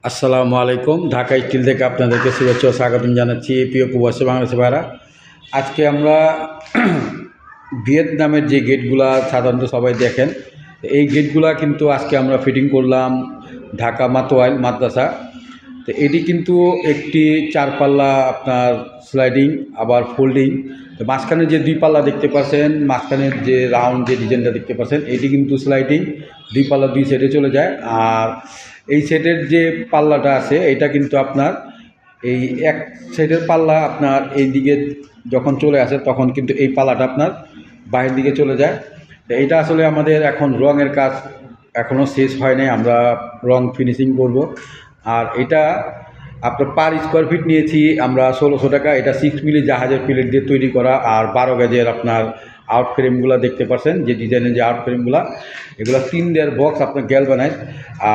আসসালামু আলাইকুম। ঢাকা স্টিল থেকে আপনাদেরকে শুভেচ্ছা ও স্বাগতম জানাচ্ছি। প্রিয় প্রবাসী বাংলাদেশি ভাইরা, আজকে আমরা ভিয়েতনামের যে গেটগুলা সাধারণত সবাই দেখেন, এই গেটগুলা কিন্তু আজকে আমরা ফিটিং করলাম ঢাকা মাতোয়াইল মাদ্রাসা। তো এটি কিন্তু একটি চারপাল্লা আপনার স্লাইডিং আবার ফোল্ডিং। তো মাঝখানে যে দুই পাল্লা দেখতে পাচ্ছেন, মাঝখানের যে রাউন্ড যে ডিজাইনটা দেখতে পাচ্ছেন, এটি কিন্তু স্লাইডিং, দুই পাল্লা দুই সাইডে চলে যায়। আর এই সেটের যে পাল্লাটা আছে এটা কিন্তু আপনার এই এক সাইডের পাল্লা আপনার এই দিকে যখন চলে আসে তখন কিন্তু এই পাল্লাটা আপনার বাইরের দিকে চলে যায়। তো এটা আসলে আমাদের এখন রঙের কাজ এখনও শেষ হয় নাই, আমরা রং ফিনিশিং করব। আর এটা আপনার পার স্কোয়ার ফিট নিয়েছি আমরা 1600 টাকা। এটা 6 মিলি জাহাজের প্লেট দিয়ে তৈরি করা, আর 12 গেজের আপনার আউট ফ্রেমগুলো দেখতে পাচ্ছেন, যে ডিজাইনের যে আউট ফ্রেমগুলো, এগুলো 3 লেয়ার বক্স আপনার গ্যালভানাইজ।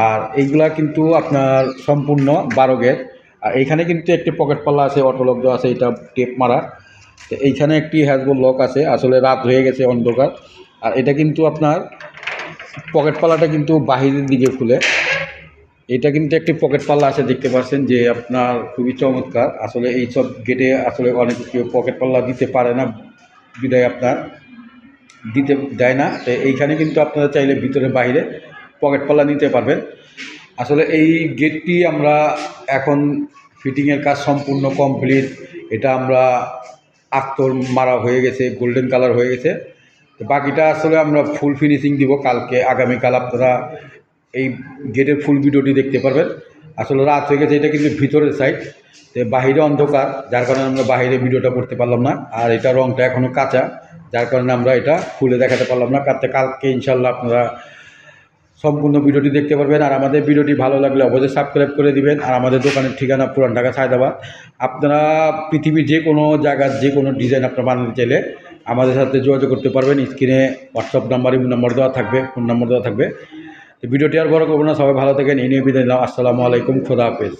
আর এইগুলা কিন্তু আপনার সম্পূর্ণ 12 গেজ। আর এইখানে কিন্তু একটি পকেট পাল্লা আছে, অটোলক দেওয়া আছে, এটা টেপ মারা। তো এইখানে একটি হ্যাজবল লক আছে, আসলে রাত হয়ে গেছে অন্ধকার। আর এটা কিন্তু আপনার পকেট পাল্লাটা কিন্তু বাহিরের দিকে খুলে, এটা কিন্তু একটি পকেট পাল্লা আছে দেখতে পাচ্ছেন, যে আপনার খুবই চমৎকার। আসলে এই সব গেটে আসলে অনেক কেউ পকেট পাল্লা দিতে পারে না, বিদায় আপনার দিতে দেয় না। তো এইখানে কিন্তু আপনারা চাইলে ভিতরে বাইরে পকেট পাল্লা নিতে পারবেন। আসলে এই গেটটি আমরা এখন ফিটিংয়ের কাজ সম্পূর্ণ কমপ্লিট। এটা আমরা আস্তর মারা হয়ে গেছে, গোল্ডেন কালার হয়ে গেছে। তো বাকিটা আসলে আমরা ফুল ফিনিশিং দিব কালকে, আগামীকাল আপনারা এই গেটের ফুল ভিডিওটি দেখতে পারবেন। আসলে রাত হয়ে গেছে, এটা কিন্তু ভিতরের সাইড, তো বাহিরে অন্ধকার, যার কারণে আমরা বাহিরে ভিডিওটা করতে পারলাম না। আর এটা রংটা এখনও কাঁচা, যার কারণে আমরা এটা খুলে দেখাতে পারলাম না। কালকে ইনশাল্লাহ আপনারা সম্পূর্ণ ভিডিওটি দেখতে পারবেন। আর আমাদের ভিডিওটি ভালো লাগলে অবশ্যই সাবস্ক্রাইব করে দিবেন। আর আমাদের দোকানের ঠিকানা পুরান ঢাকা সায়দাবাদ। আপনারা পৃথিবীর যে কোনো জায়গার যে কোনো ডিজাইন আপনারা বানাতে চাইলে আমাদের সাথে যোগাযোগ করতে পারবেন। স্ক্রিনে হোয়াটসঅ্যাপ নাম্বার, ইমেল নাম্বার দেওয়া থাকবে, ফোন নাম্বার দেওয়া থাকবে। তো ভিডিওটি আর বড় করবো না, সবাই ভালো থাকেন, এই নিয়ে বিদায় নিলাম। আসসালামু আলাইকুম, খোদা হাফেজ।